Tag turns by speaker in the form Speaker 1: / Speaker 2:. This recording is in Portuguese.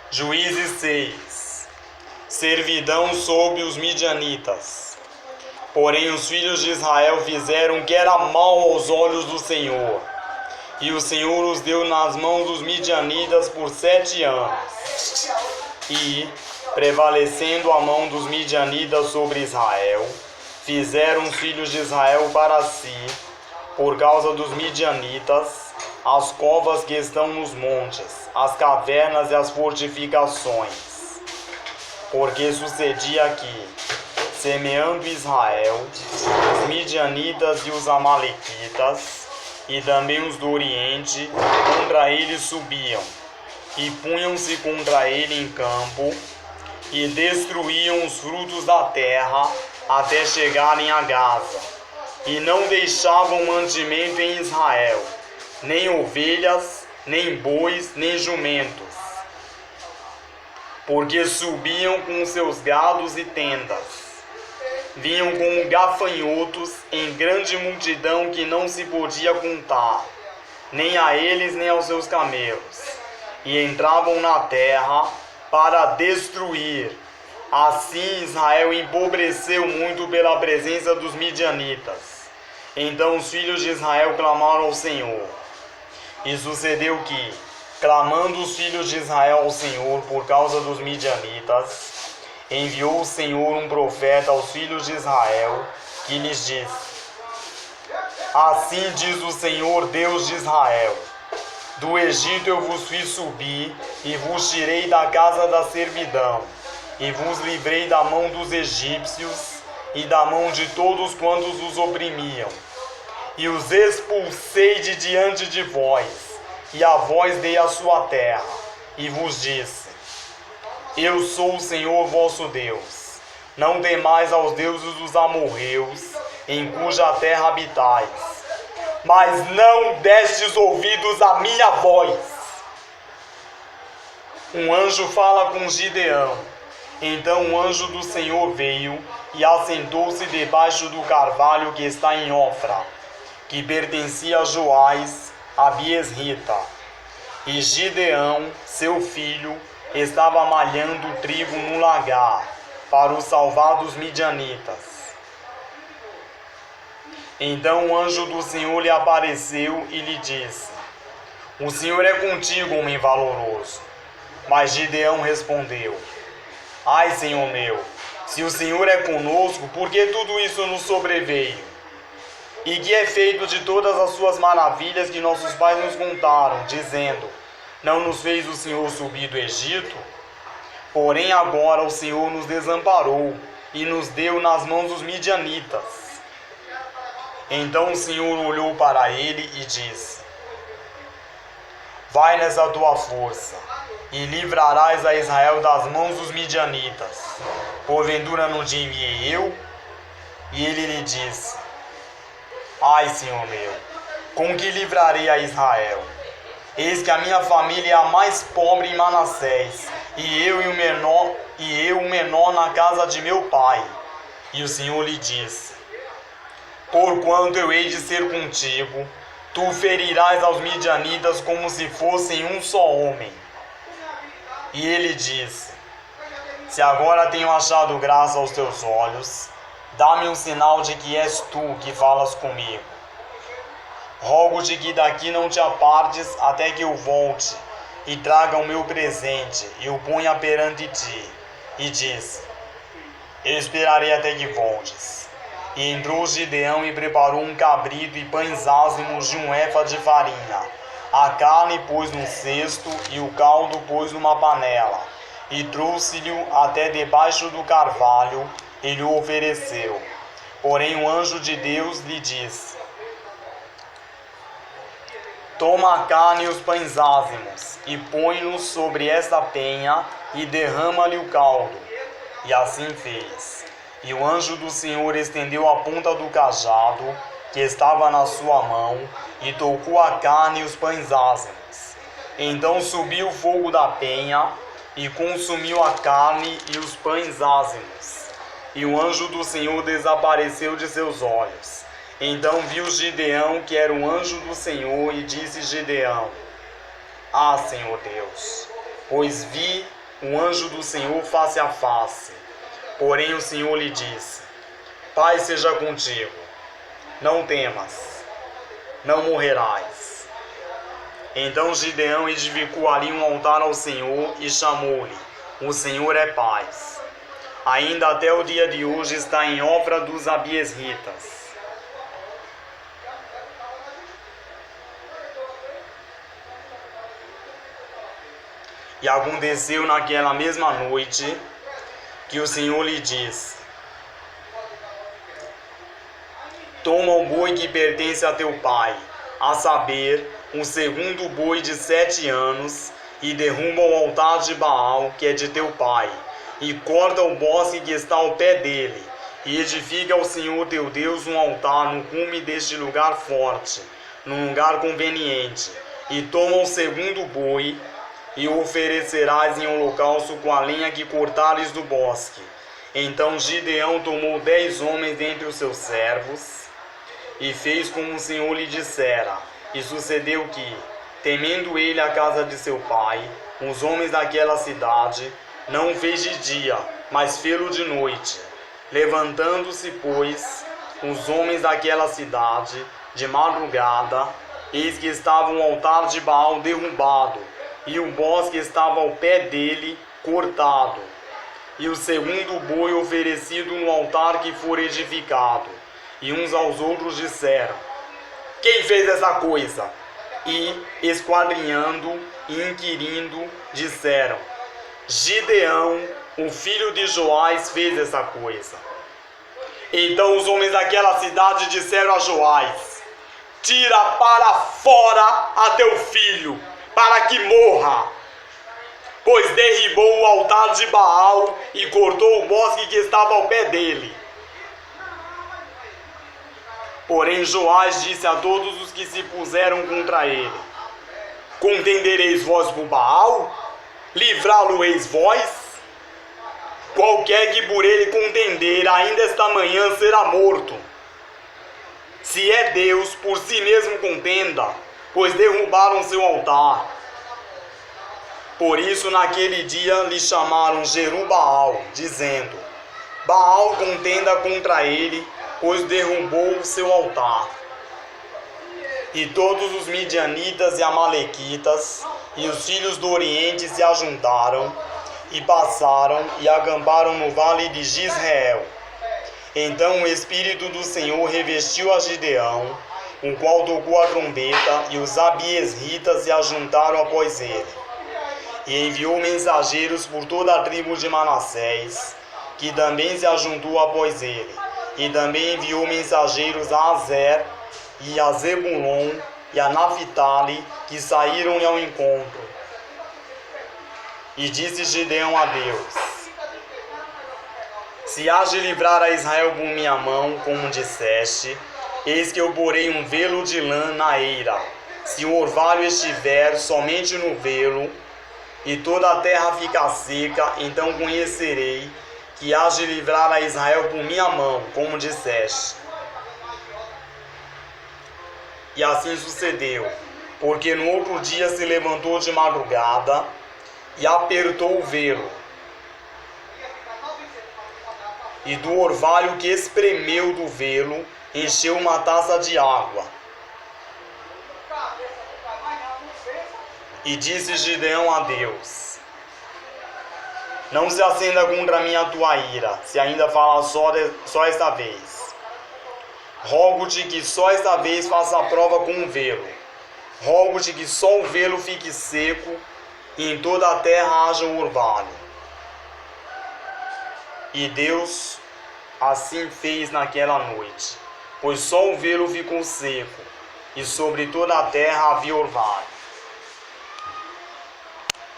Speaker 1: Juízes 6. Servidão sob os midianitas. Porém os filhos de Israel fizeram o que era mal aos olhos do Senhor, e o Senhor os deu nas mãos dos midianitas por 7 anos. E, prevalecendo a mão dos midianitas sobre Israel, fizeram os filhos de Israel para si, por causa dos midianitas, as covas que estão nos montes, as cavernas e as fortificações. Porque sucedia que, semeando Israel, os midianitas e os amalequitas, e também os do Oriente, contra ele subiam, e punham-se contra ele em campo, e destruíam os frutos da terra, até chegarem a Gaza, e não deixavam mantimento em Israel, nem ovelhas, nem bois, nem jumentos, porque subiam com seus gados e tendas. Vinham como gafanhotos em grande multidão que não se podia contar, nem a eles nem aos seus camelos, e entravam na terra para destruir. Assim Israel empobreceu muito pela presença dos midianitas. Então os filhos de Israel clamaram ao Senhor. E sucedeu que, clamando os filhos de Israel ao Senhor por causa dos midianitas, enviou o Senhor um profeta aos filhos de Israel, que lhes disse: Assim diz o Senhor Deus de Israel: Do Egito eu vos fiz subir, e vos tirei da casa da servidão, e vos livrei da mão dos egípcios, e da mão de todos quantos os oprimiam. E os expulsei de diante de vós, e a vós dei a sua terra, e vos disse: Eu sou o Senhor vosso Deus. Não temais aos deuses dos amorreus, em cuja terra habitais. Mas não destes ouvidos à minha voz. Um anjo fala com Gideão. Então o anjo do Senhor veio e assentou-se debaixo do carvalho que está em Ofra, que pertencia a Joás, a Biesrita. E Gideão, seu filho, estava malhando o trigo no lagar, para o salvar dos midianitas. Então o anjo do Senhor lhe apareceu e lhe disse: O Senhor é contigo, homem valoroso. Mas Gideão respondeu: Ai, Senhor meu, se o Senhor é conosco, por que tudo isso nos sobreveio? E que é feito de todas as suas maravilhas que nossos pais nos contaram, dizendo: Não nos fez o Senhor subir do Egito? Porém agora o Senhor nos desamparou e nos deu nas mãos dos midianitas. Então o Senhor olhou para ele e disse: Vai nessa tua força, e livrarás a Israel das mãos dos midianitas. Porventura não te enviei eu? E ele lhe disse: Ai, Senhor meu, com que livrarei a Israel? Eis que a minha família é a mais pobre em Manassés, e eu o menor na casa de meu pai. E o Senhor lhe disse: Porquanto eu hei de ser contigo, tu ferirás aos midianitas como se fossem um só homem. E ele disse: Se agora tenho achado graça aos teus olhos, dá-me um sinal de que és tu que falas comigo. Rogo-te que daqui não te apartes até que eu volte e traga o meu presente e o ponha perante ti. E disse: Eu esperarei até que voltes. E entrou Gideão e preparou um cabrito e pães ázimos de 1 efa de farinha. A carne pôs num cesto e o caldo pôs numa panela. E trouxe-lhe até debaixo do carvalho e lhe ofereceu. Porém o anjo de Deus lhe disse: Toma a carne e os pães ázimos, e põe-los sobre esta penha, e derrama-lhe o caldo. E assim fez. E o anjo do Senhor estendeu a ponta do cajado, que estava na sua mão, e tocou a carne e os pães ázimos. Então subiu o fogo da penha, e consumiu a carne e os pães ázimos. E o anjo do Senhor desapareceu de seus olhos. Então viu Gideão que era um anjo do Senhor, e disse Gideão: Ah, Senhor Deus, pois vi o anjo do Senhor face a face. Porém o Senhor lhe disse: Paz seja contigo, não temas, não morrerás. Então Gideão edificou ali um altar ao Senhor e chamou-lhe: O Senhor é paz. Ainda até o dia de hoje está em Ofra dos Abiesritas. E aconteceu naquela mesma noite que o Senhor lhe disse: Toma o boi que pertence a teu pai, a saber, o segundo boi de 7 anos, e derruba o altar de Baal, que é de teu pai, e corta o bosque que está ao pé dele, e edifica ao Senhor teu Deus um altar no cume deste lugar forte, num lugar conveniente, e toma o segundo boi, e o oferecerás em holocausto com a lenha que cortares do bosque. Então Gideão tomou 10 homens dentre os seus servos, e fez como o Senhor lhe dissera. E sucedeu que, temendo ele a casa de seu pai, os homens daquela cidade, não o fez de dia, mas fê-lo de noite. Levantando-se, pois, os homens daquela cidade, de madrugada, eis que estava o altar de Baal derrubado, e o bosque estava ao pé dele, cortado, e o segundo boi oferecido no altar que for edificado. E uns aos outros disseram: Quem fez essa coisa? E, esquadrinhando e inquirindo, disseram: Gideão, o filho de Joás, fez essa coisa. Então os homens daquela cidade disseram a Joás: Tira para fora a teu filho, para que morra, pois derribou o altar de Baal e cortou o bosque que estava ao pé dele. Porém Joás disse a todos os que se puseram contra ele: Contendereis vós por Baal? Livrá-lo-eis vós? Qualquer que por ele contender, ainda esta manhã será morto. Se é Deus, por si mesmo contenda, pois derrubaram seu altar. Por isso naquele dia lhe chamaram Jerubaal, dizendo: Baal contenda contra ele, pois derrubou o seu altar. E todos os midianitas e amalequitas e os filhos do Oriente se ajuntaram e passaram e acamparam no vale de Jezreel. Então o Espírito do Senhor revestiu a Gideão, o qual tocou a trombeta, e os abiesritas se ajuntaram após ele. E enviou mensageiros por toda a tribo de Manassés, que também se ajuntou após ele. E também enviou mensageiros a Azer, e a Zebulon, e a Naphtali, que saíram-lhe ao encontro. E disse Gideão a Deus: Se hás de livrar a Israel por minha mão, como disseste, eis que eu porei um velo de lã na eira. Se o orvalho estiver somente no velo, e toda a terra ficar seca, então conhecerei que hás de livrar a Israel por minha mão, como disseste. E assim sucedeu, porque no outro dia se levantou de madrugada e apertou o velo, e do orvalho que espremeu do velo encheu uma taça de água. E disse Gideão a Deus: Não se acenda contra mim a tua ira, se ainda falar só esta vez. Rogo-te que só esta vez faça a prova com o velo. Rogo-te que só o velo fique seco, e em toda a terra haja o orvalho. E Deus assim fez naquela noite, pois só o velo ficou seco, e sobre toda a terra havia orvalho.